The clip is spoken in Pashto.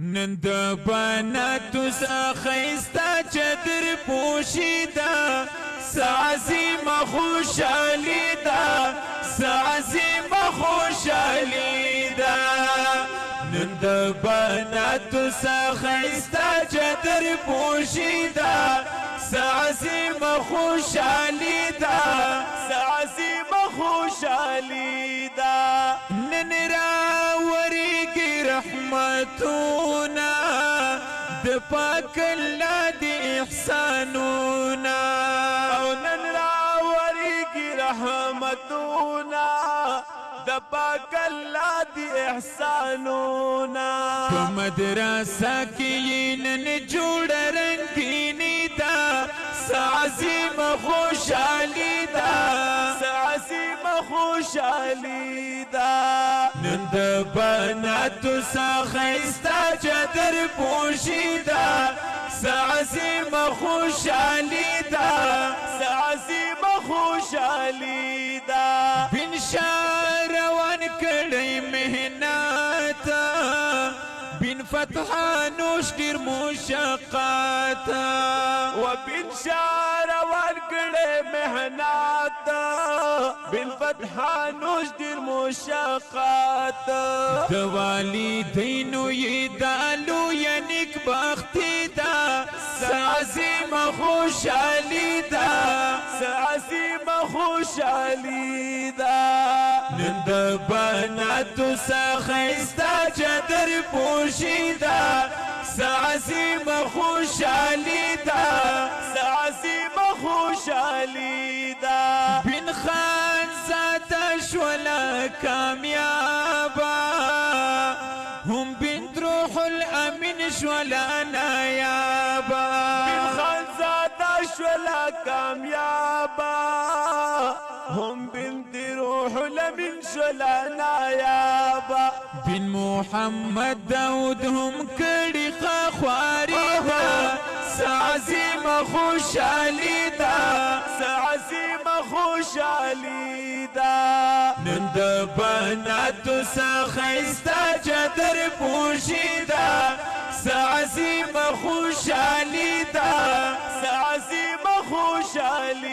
نن د بناتو څخه چادر پوشیدا سعظیم خوشحالی دا سعظیم خوشحالی دا نن د بناتو څخه چادر پوشیدا سعظیم خوشحالی دا سعظیم خوشحالی دا نن راوریږي رحمتونا د پاک الله د احسانونا او نن راوریږي رحمتونا د پاک الله د احسانونا په مدرسه کې نن جوړ رنگینی دا سعظیم خوشحالی دا سعظیم خوشحالی دا نن د بناتو څخه چادر پوشیدا سعظیم خوشحالی دا سعظیم خوشحالی دا بن شاه روان کړی مهنت بن فتح نوش ډیر مشقات و بن شاه روان کړی مهنت بن فتح نوش ډیر مشقات د والدینو یې دالو یا نیک بختی دا سعظیم خوشحالی دا سعظیم خوشحالی دا نن د بناتو څخه چادر پوشیدا سعظیم خوشحالی دا سعظیم خوشحالی دا بن خان زاده شولا کامیابا هم بنت روح الامین شولا نایابا بن خان زاده شولا کامیابا هم بنت روح الامین شولا نایابا بن محمد داود هم کړي خواري دا سعظیم خوشحالی دا سعظیم خوشحالی دا نن د بناتو څخه چادر پوشیدا سعظیم خوشحالی دا سعظیم خوشحالی